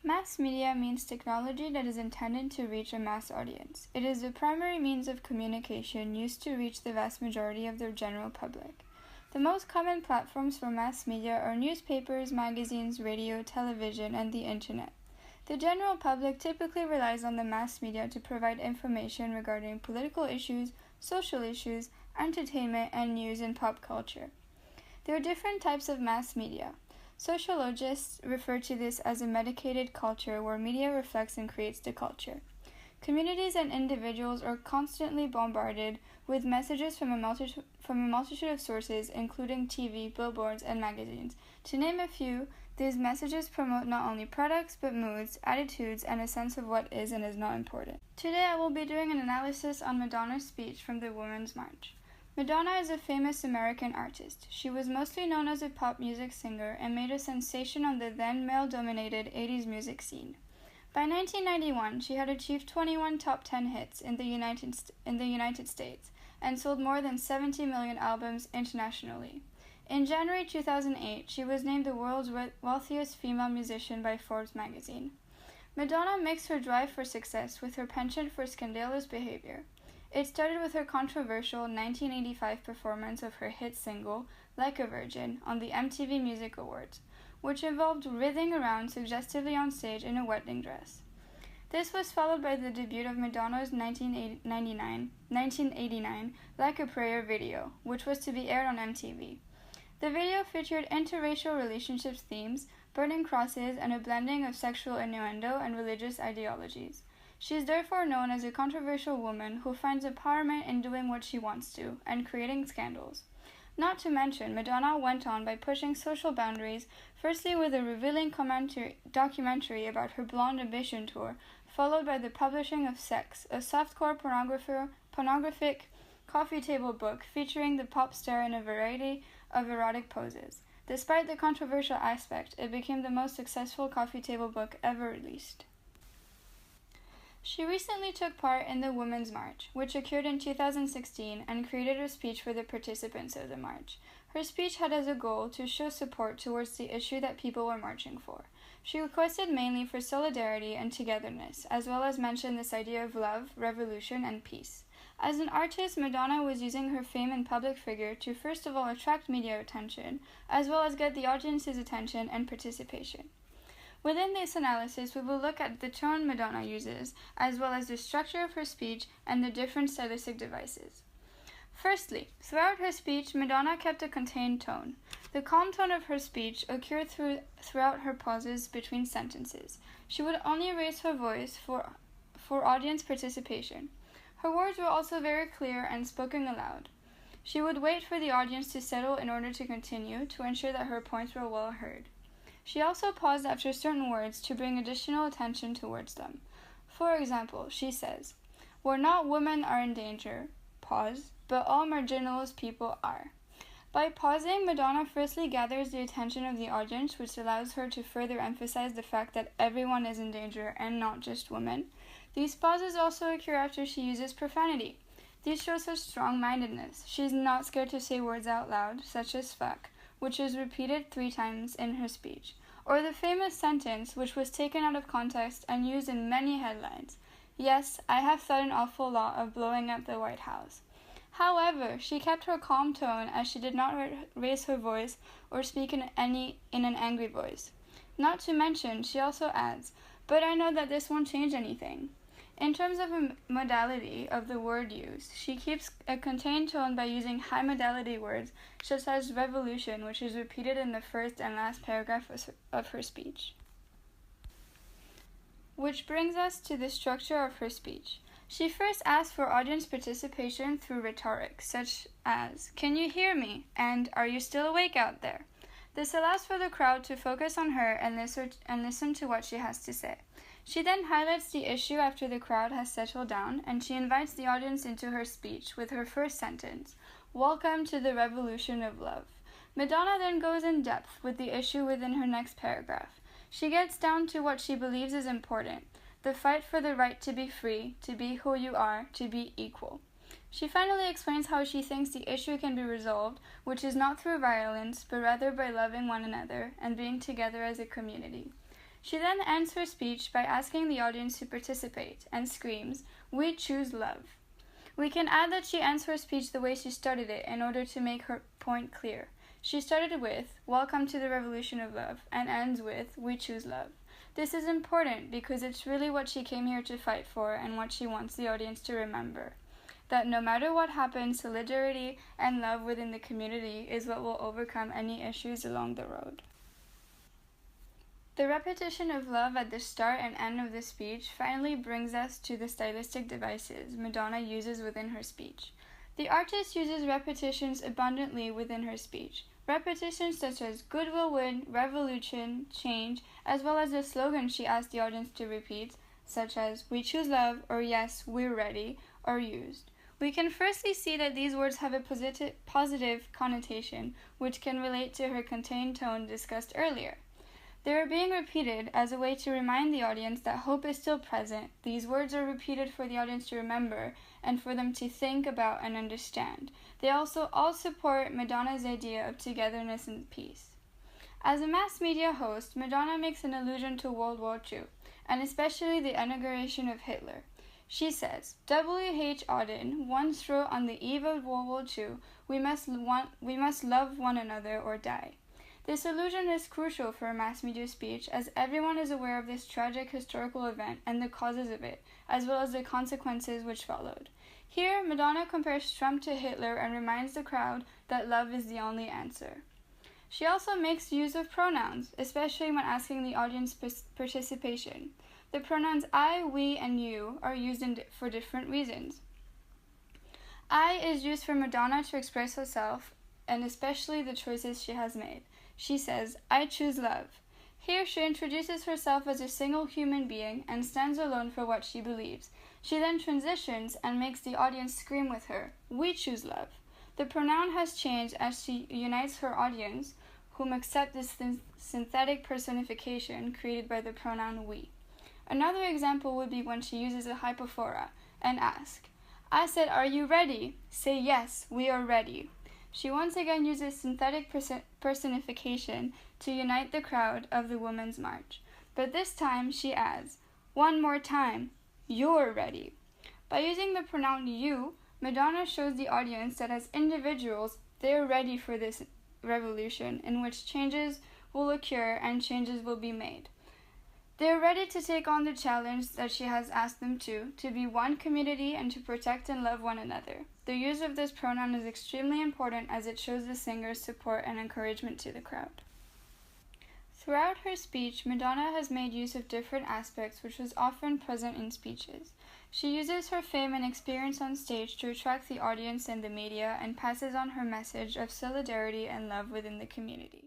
Mass media means technology that is intended to reach a mass audience. It is the primary means of communication used to reach the vast majority of the general public. The most common platforms for mass media are newspapers, magazines, radio, television, and the internet. The general public typically relies on the mass media to provide information regarding political issues, social issues, entertainment, and news in pop culture. There are different types of mass media. Sociologists refer to this as a mediated culture where media reflects and creates the culture. Communities and individuals are constantly bombarded with messages from a multitude of sources, including TV, billboards, and magazines. To name a few, these messages promote not only products, but moods, attitudes, and a sense of what is and is not important. Today I will be doing an analysis on Madonna's speech from the Women's March. Madonna is a famous American artist. She was mostly known as a pop music singer and made a sensation on the then male-dominated 80s music scene. By 1991, she had achieved 21 top 10 hits in the United States and sold more than 70 million albums internationally. In January 2008, she was named the world's wealthiest female musician by Forbes magazine. Madonna mixed her drive for success with her penchant for scandalous behavior. It started with her controversial 1985 performance of her hit single, Like a Virgin, on the MTV Music Awards, which involved writhing around suggestively on stage in a wedding dress. This was followed by the debut of Madonna's 1989 Like a Prayer video, which was to be aired on MTV. The video featured interracial relationships themes, burning crosses, and a blending of sexual innuendo and religious ideologies. She is therefore known as a controversial woman who finds empowerment in doing what she wants to and creating scandals. Not to mention, Madonna went on by pushing social boundaries, firstly with a revealing documentary about her Blonde Ambition tour, followed by the publishing of Sex, a softcore pornographic coffee table book featuring the pop star in a variety of erotic poses. Despite the controversial aspect, it became the most successful coffee table book ever released. She recently took part in the Women's March, which occurred in 2016, and created a speech for the participants of the march. Her speech had as a goal to show support towards the issue that people were marching for. She requested mainly for solidarity and togetherness, as well as mentioned this idea of love, revolution, and peace. As an artist, Madonna was using her fame and public figure to first of all attract media attention, as well as get the audience's attention and participation. Within this analysis, we will look at the tone Madonna uses, as well as the structure of her speech and the different stylistic devices. Firstly, throughout her speech, Madonna kept a contained tone. The calm tone of her speech occurred throughout her pauses between sentences. She would only raise her voice for audience participation. Her words were also very clear and spoken aloud. She would wait for the audience to settle in order to continue, to ensure that her points were well heard. She also paused after certain words to bring additional attention towards them. For example, she says, "We're not women are in danger, pause, but all marginalized people are." By pausing, Madonna firstly gathers the attention of the audience, which allows her to further emphasize the fact that everyone is in danger and not just women. These pauses also occur after she uses profanity. This shows her strong-mindedness. She is not scared to say words out loud, such as fuck, which is repeated 3 times in her speech, or the famous sentence which was taken out of context and used in many headlines, "Yes, I have thought an awful lot of blowing up the White House." However, she kept her calm tone as she did not raise her voice or speak in an angry voice. Not to mention, she also adds, "But I know that this won't change anything." In terms of a modality of the word use, she keeps a contained tone by using high modality words such as revolution, which is repeated in the first and last paragraph of her speech. Which brings us to the structure of her speech. She first asks for audience participation through rhetoric, such as, "Can you hear me?" and "Are you still awake out there?" This allows for the crowd to focus on her and listen to what she has to say. She then highlights the issue after the crowd has settled down, and she invites the audience into her speech with her first sentence, "Welcome to the revolution of love." Madonna then goes in depth with the issue within her next paragraph. She gets down to what she believes is important, the fight for the right to be free, to be who you are, to be equal. She finally explains how she thinks the issue can be resolved, which is not through violence, but rather by loving one another and being together as a community. She then ends her speech by asking the audience to participate and screams, "We choose love." We can add that she ends her speech the way she started it in order to make her point clear. She started with, "Welcome to the revolution of love," and ends with, "We choose love." This is important because it's really what she came here to fight for and what she wants the audience to remember. That no matter what happens, solidarity and love within the community is what will overcome any issues along the road. The repetition of love at the start and end of the speech finally brings us to the stylistic devices Madonna uses within her speech. The artist uses repetitions abundantly within her speech. Repetitions such as "good will win," "revolution," "change," as well as the slogan she asked the audience to repeat, such as "we choose love" or "yes, we're ready," are used. We can firstly see that these words have a positive connotation, which can relate to her contained tone discussed earlier. They are being repeated as a way to remind the audience that hope is still present. These words are repeated for the audience to remember and for them to think about and understand. They also all support Madonna's idea of togetherness and peace. As a mass media host, Madonna makes an allusion to World War II, and especially the inauguration of Hitler. She says, "W.H. Auden once wrote on the eve of World War II, we must love one another or die." This allusion is crucial for a mass media speech, as everyone is aware of this tragic historical event and the causes of it, as well as the consequences which followed. Here, Madonna compares Trump to Hitler and reminds the crowd that love is the only answer. She also makes use of pronouns, especially when asking the audience participation. The pronouns I, we, and you are used for different reasons. I is used for Madonna to express herself, and especially the choices she has made. She says, "I choose love." Here she introduces herself as a single human being and stands alone for what she believes. She then transitions and makes the audience scream with her, "We choose love." The pronoun has changed as she unites her audience, whom accept this synthetic personification created by the pronoun we. Another example would be when she uses a hypophora and asks, "I said, are you ready?" Say, "Yes, we are ready." She once again uses synthetic personification to unite the crowd of the Women's March. But this time she adds, "One more time, you're ready." By using the pronoun you, Madonna shows the audience that as individuals, they're ready for this revolution in which changes will occur and changes will be made. They are ready to take on the challenge that she has asked them to be one community and to protect and love one another. The use of this pronoun is extremely important as it shows the singer's support and encouragement to the crowd. Throughout her speech, Madonna has made use of different aspects which was often present in speeches. She uses her fame and experience on stage to attract the audience and the media and passes on her message of solidarity and love within the community.